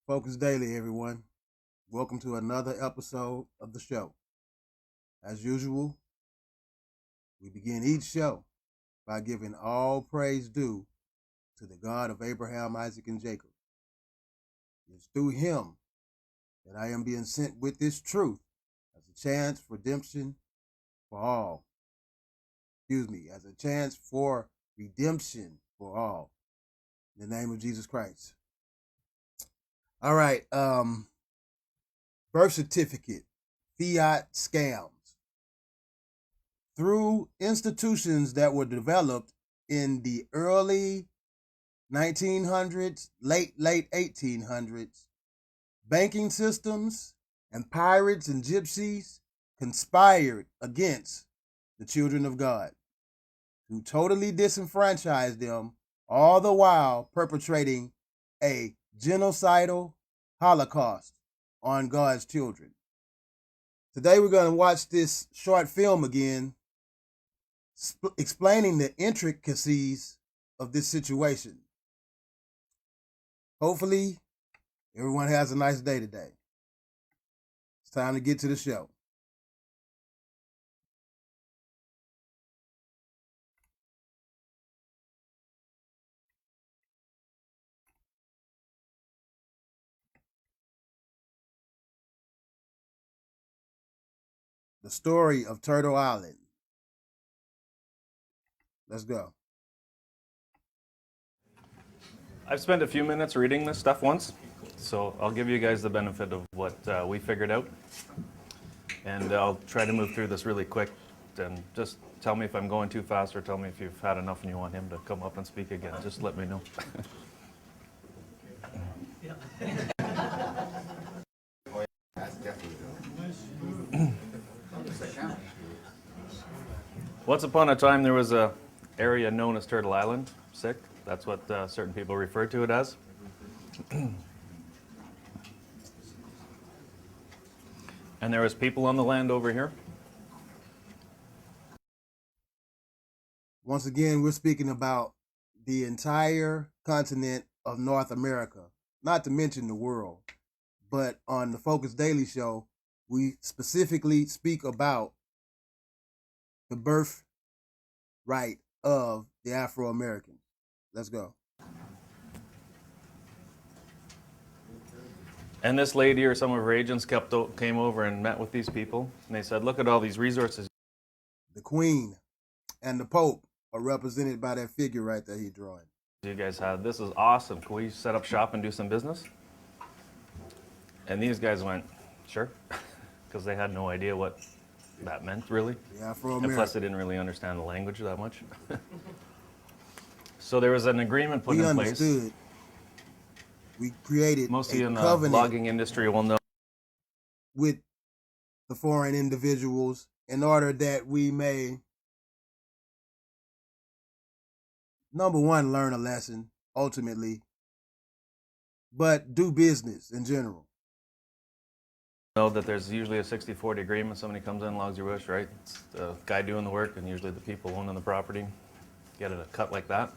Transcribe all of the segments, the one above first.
Focus Daily, everyone. Welcome to another episode of the show. As usual, we begin each show by giving all praise due to the God of Abraham, Isaac, and Jacob. It's through him that I am being sent with this truth as a chance for redemption for all. As a chance for redemption for all. In the name of Jesus Christ. All right, birth certificate, Fiat scams. Through institutions that were developed in the early 1900s, late 1800s, banking systems and pirates and gypsies conspired against the children of God to totally disenfranchise them, all the while perpetrating a genocidal holocaust on God's children. Today we're going to watch this short film again, explaining the intricacies of this situation. Hopefully, everyone has a nice day today. It's time to get to the show. The story of Turtle Island. Let's go. I've spent a few minutes reading this stuff once, so I'll give you guys the benefit of what we figured out. And I'll try to move through this really quick, and just tell me if I'm going too fast, or tell me if you've had enough and you want him to come up and speak again. Just let me know. Once upon a time, there was a area known as Turtle Island, sick. That's what certain people refer to it as. And there was people on the land over here. Once again, we're speaking about the entire continent of North America, not to mention the world. But on the Focus Daily show, we specifically speak about the birth right of the Afro-Americans. Let's go. And this lady or some of her agents came over and met with these people. And they said, look at all these resources. The Queen and the Pope are represented by that figure right there he's drawing. You guys had, this is awesome. Can we set up shop and do some business? And these guys went, sure. Because they had no idea what that meant, really. The Afro-American. And plus, they didn't really understand the language that much. So there was an agreement put in place. We understood. We created mostly a in the covenant logging industry, will know, with the foreign individuals in order that we may, number one, learn a lesson, ultimately, but do business in general. Know that there's usually a 60-40 agreement. Somebody comes in, logs your bush, right? It's the guy doing the work, and usually the people owning the property get it a cut like that.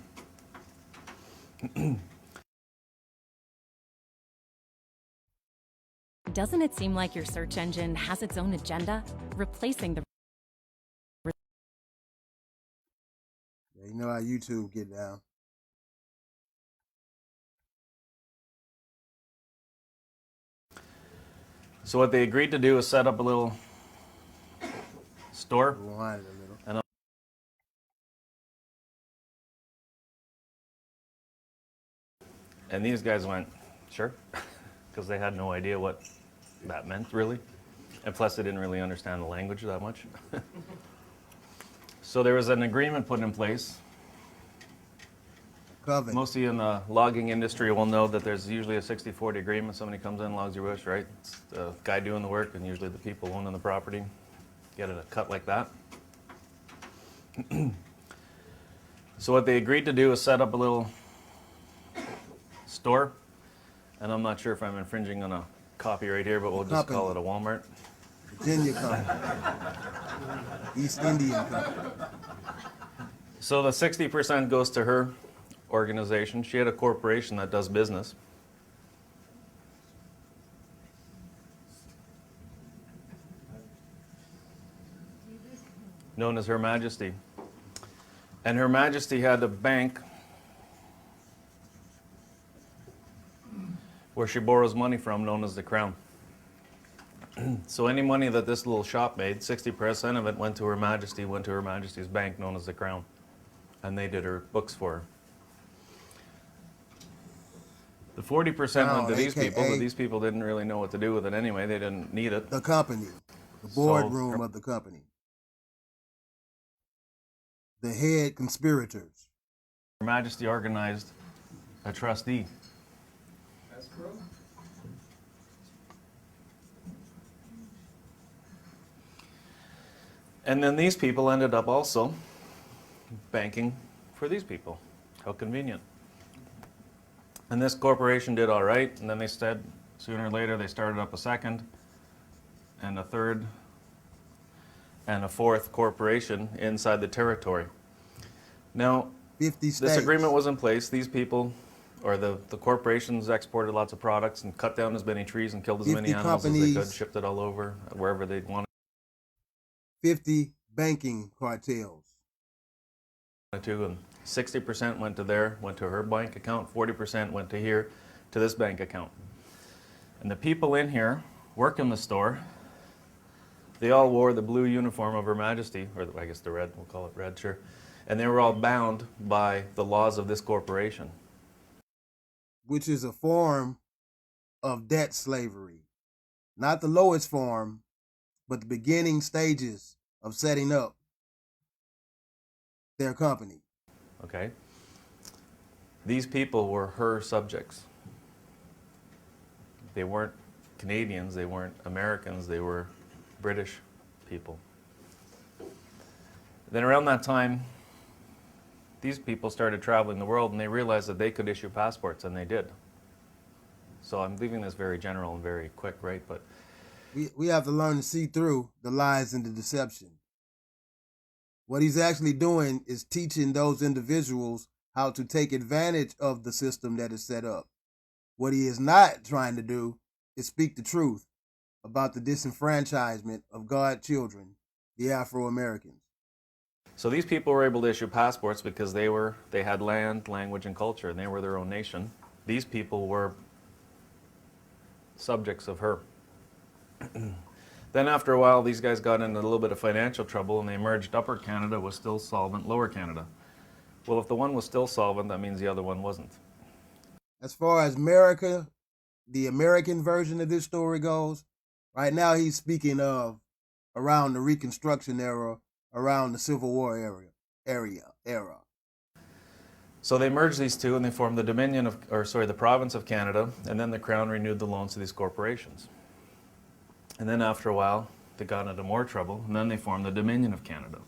Doesn't it seem like your search engine has its own agenda, replacing the... Yeah, you know how YouTube get down. So what they agreed to do is set up a little store. Rewind it a little. And these guys went, sure. Because they had no idea what that meant, really. And plus, they didn't really understand the language that much. So there was an agreement put in place. Covenant. Mostly in the logging industry will know that there's usually a 60-40 agreement. Somebody comes in, logs your bush, right? It's the guy doing the work, and usually the people owning the property get it a cut like that. So what they agreed to do is set up a little store. And I'm not sure if I'm infringing on a copyright here, but we'll just call it a Walmart. Virginia Company. East Indian Company. So the 60% goes to her organization. She had a corporation that does business. known as Her Majesty. And Her Majesty had a bank where she borrows money from, known as the Crown. So any money that this little shop made, 60% of it went to Her Majesty, went to Her Majesty's bank, known as the Crown. And they did her books for her. The 40% went to these people, but these people didn't really know what to do with it anyway. They didn't need it. The company, the boardroom of the company. The head conspirators. Her Majesty organized a trustee. And then these people ended up also banking for these people. How convenient. And this corporation did all right, and then they said, sooner or later, they started up a second, and a third, and a fourth corporation inside the territory. Now, 50 states. This agreement was in place. These people, or the corporations, exported lots of products and cut down as many trees and killed as many animals as they could, shipped it all over, wherever they'd want 50 banking cartels. to, and 60% went to her bank account, 40% went to here, to this bank account. And the people in here work in the store. They all wore the blue uniform of Her Majesty, or I guess the red, we'll call it red, sure. And they were all bound by the laws of this corporation. Which is a form of debt slavery. Not the lowest form, but the beginning stages of setting up their company. Okay? These people were her subjects. They weren't Canadians, they weren't Americans, they were British people. Then around that time, these people started traveling the world and they realized that they could issue passports, and they did. So I'm leaving this very general and very quick, right? But we have to learn to see through the lies and the deception. What he's actually doing is teaching those individuals how to take advantage of the system that is set up. What he is not trying to do is speak the truth about the disenfranchisement of God's children, the Afro-Americans. so these people were able to issue passports because they had land, language, and culture, and they were their own nation. These people were subjects of her. Then after a while, these guys got into a little bit of financial trouble, and they merged Upper Canada was still solvent, Lower Canada. Well, if the one was still solvent, that means the other one wasn't. As far as America, the American version of this story goes, right now he's speaking of around the Reconstruction era, around the Civil War era. So they merged these two, and they formed the province of Canada, and then the Crown renewed the loans to these corporations. And then after a while, they got into more trouble, and then they formed the Dominion of Canada.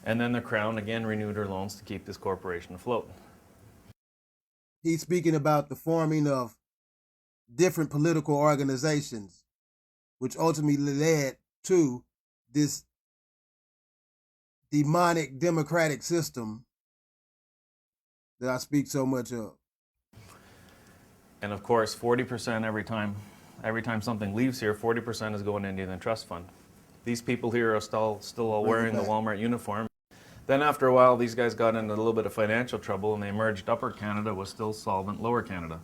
And then the Crown again renewed her loans to keep this corporation afloat. He's speaking about the forming of different political organizations, which ultimately led to this demonic democratic system that I speak so much of. And of course, 40% every time something leaves here, 40% is going into the trust fund. These people here are still all wearing the Walmart uniform. Then after a while, these guys got into a little bit of financial trouble, and they merged Upper Canada was still solvent, Lower Canada.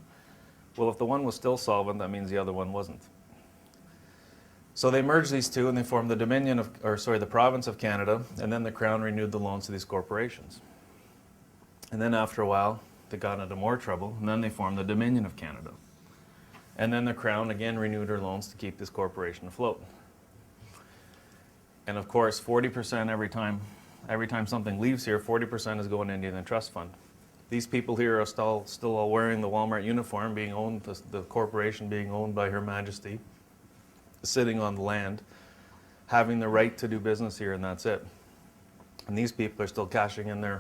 Well, if the one was still solvent, that means the other one wasn't. So they merged these two, and they formed the province of Canada, and then the Crown renewed the loans to these corporations. And then after a while, they got into more trouble, and then they formed the Dominion of Canada. And then the Crown again renewed her loans to keep this corporation afloat. And of course, 40% every time something leaves here, 40% is going into the trust fund. These people here are still all wearing the Walmart uniform, being owned, the corporation being owned by Her Majesty, sitting on the land, having the right to do business here, and that's it. And these people are still cashing in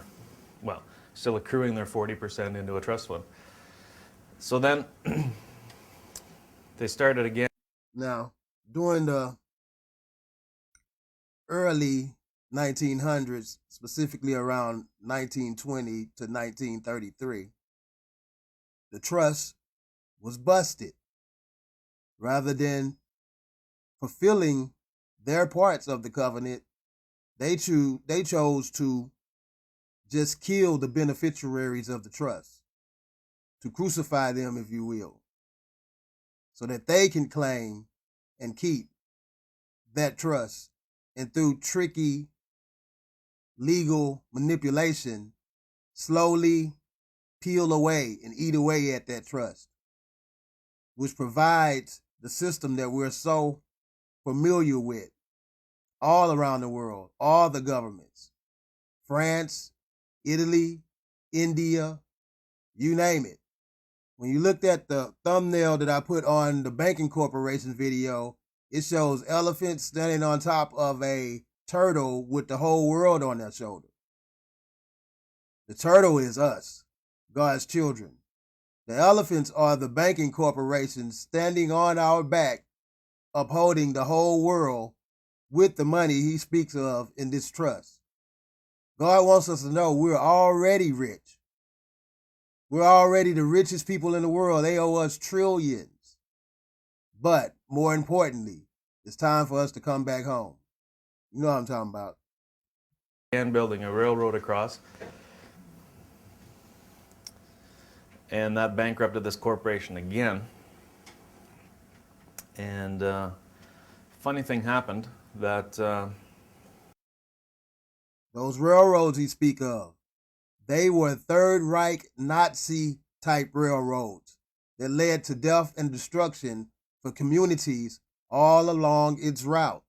still accruing their 40% into a trust fund. So then they started again. Now, during the early 1900s, specifically around 1920 to 1933, the trust was busted. Rather than fulfilling their parts of the covenant, They chose to just kill the beneficiaries of the trust, to crucify them, if you will, so that they can claim and keep that trust, and through tricky legal manipulation, slowly peel away and eat away at that trust, which provides the system that we're so familiar with all around the world, all the governments, France, Italy, India, you name it. When you looked at the thumbnail that I put on the banking corporation video, it shows elephants standing on top of a turtle with the whole world on their shoulder. The turtle is us, God's children. The elephants are the banking corporations standing on our back, upholding the whole world with the money he speaks of in this trust. God wants us to know we're already rich. We're already the richest people in the world. They owe us trillions. But more importantly, it's time for us to come back home. You know what I'm talking about. And building a railroad across. And that bankrupted this corporation again. And funny thing happened that those railroads he speak of, they were Third Reich Nazi type railroads that led to death and destruction for communities all along its route.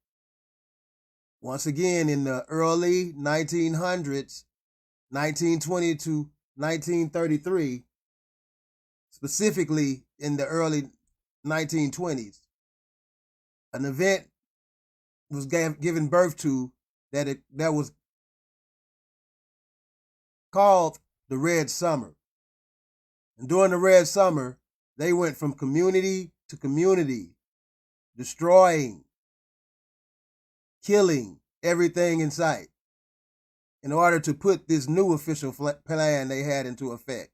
Once again, in the early 1900s, 1920 to 1933, specifically in the early 1920s, an event was given birth to that was called the Red Summer. And during the Red Summer, they went from community to community, destroying, killing everything in sight in order to put this new official plan they had into effect.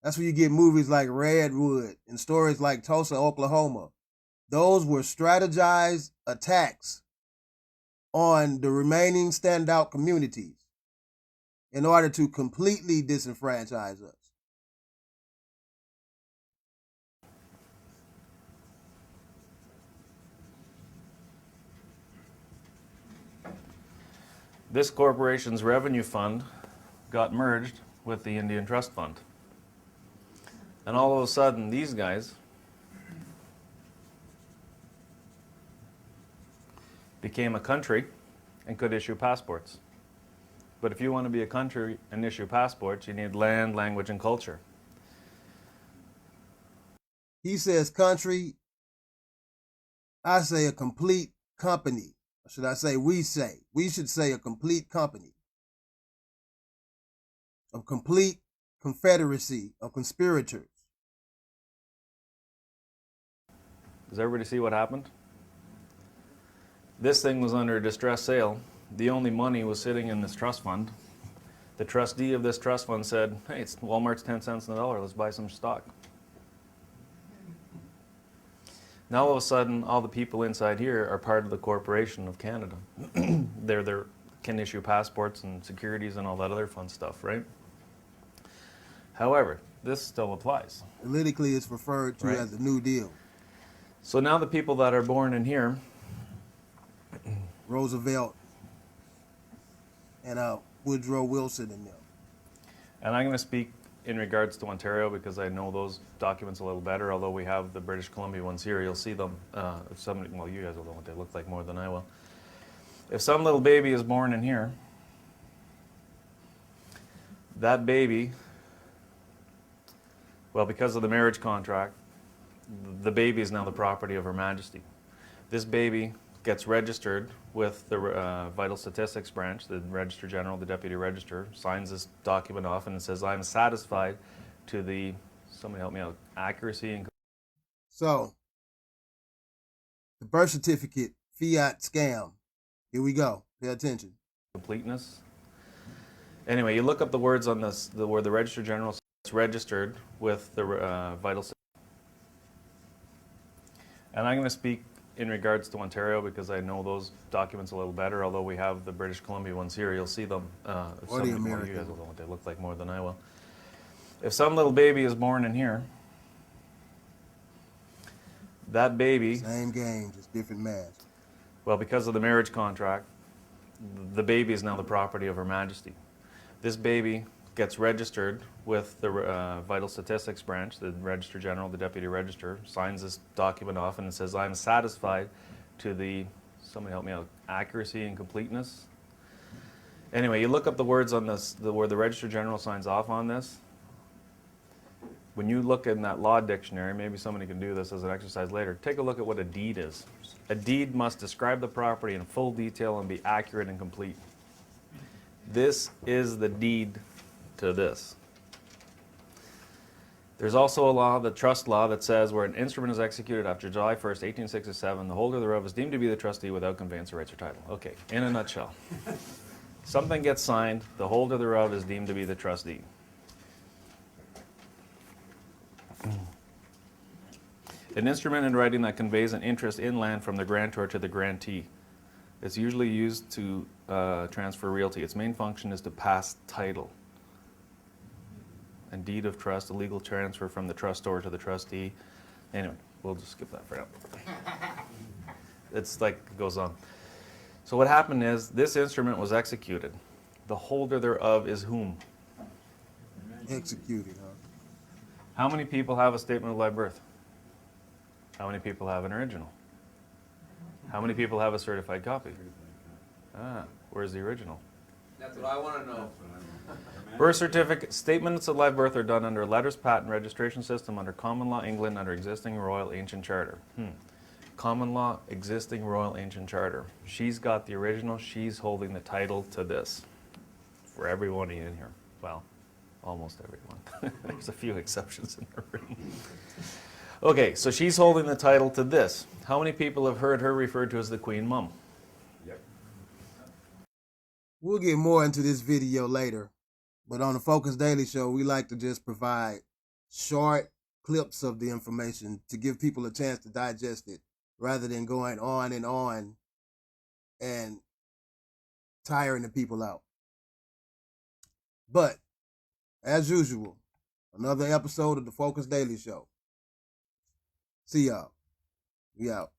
That's where you get movies like Redwood and stories like Tulsa, Oklahoma. Those were strategized attacks on the remaining standout communities in order to completely disenfranchise us. this corporation's revenue fund got merged with the Indian Trust Fund. And all of a sudden, these guys became a country and could issue passports. But if you want to be a country and issue passports, you need land, language, and culture. He says country, I say a complete company. Or should I say we should say a complete company. A complete confederacy of conspirators. Does everybody see what happened? This thing was under a distress sale. The only money was sitting in this trust fund. The trustee of this trust fund said, hey, it's Walmart's 10 cents on the dollar, let's buy some stock. Now all of a sudden, all the people inside here are part of the corporation of Canada. They can issue passports and securities and all that other fun stuff, right? However, this still applies. Politically, it's referred to as the New Deal. So now the people that are born in here, Roosevelt and Woodrow Wilson and them. and I'm going to speak in regards to Ontario because I know those documents a little better, although we have the British Columbia ones here. You'll see them. If somebody, well, you guys will know what they look like more than I will. If some little baby is born in here, that baby, well, because of the marriage contract, the baby is now the property of Her Majesty. This baby gets registered with the Vital Statistics Branch, the Register General, the Deputy Register, signs this document off and it says, I'm satisfied to the, somebody help me out, accuracy and... So, the birth certificate Fiat scam. Here we go. Pay attention. completeness. Anyway, you look up the words on this, where the Register General says it's registered with the Vital Statistics. And I'm going to speak in regards to Ontario, because I know those documents a little better, although we have the British Columbia ones here, you'll see them. Or the You American guys will one. know what they look like more than I will. If some little baby is born in here, that baby, Same game, just different math. well, because of the marriage contract, the baby is now the property of Her Majesty. This baby gets registered with the Vital Statistics Branch, the Registrar General, the Deputy Registrar, signs this document off, and it says, I'm satisfied to the, somebody help me out, accuracy and completeness. Anyway, you look up the words on this, where the Registrar General signs off on this. When you look in that law dictionary, maybe somebody can do this as an exercise later, take a look at what a deed is. A deed must describe the property in full detail and be accurate and complete. This is the deed to this. There's also a law, the trust law, that says where an instrument is executed after July 1st, 1867, the holder thereof is deemed to be the trustee without conveyance of rights or title. Okay, in a nutshell. Something gets signed, the holder thereof is deemed to be the trustee. An instrument in writing that conveys an interest in land from the grantor to the grantee. It's usually used to transfer realty. Its main function is to pass title. And deed of trust, a legal transfer from the trustor to the trustee. Anyway, we'll just skip that for now. It's like, it goes on. So what happened is, this instrument was executed. The holder thereof is whom? Executed, huh? How many people have a statement of live birth? How many people have an original? How many people have a certified copy? Ah, where's the original? That's what I want to know. Birth certificate, statements of live birth are done under a letters patent registration system under common law England under existing royal ancient charter. Common law existing royal ancient charter. She's got the original, she's holding the title to this. For everyone in here. Well, almost everyone. There's a few exceptions in the room. Okay, so she's holding the title to this. How many people have heard her referred to as the Queen Mum? Yep. We'll get more into this video later, but on the Focus Daily Show, we like to just provide short clips of the information to give people a chance to digest it, rather than going on and tiring the people out. But, as usual, another episode of the Focus Daily Show. See y'all. We out.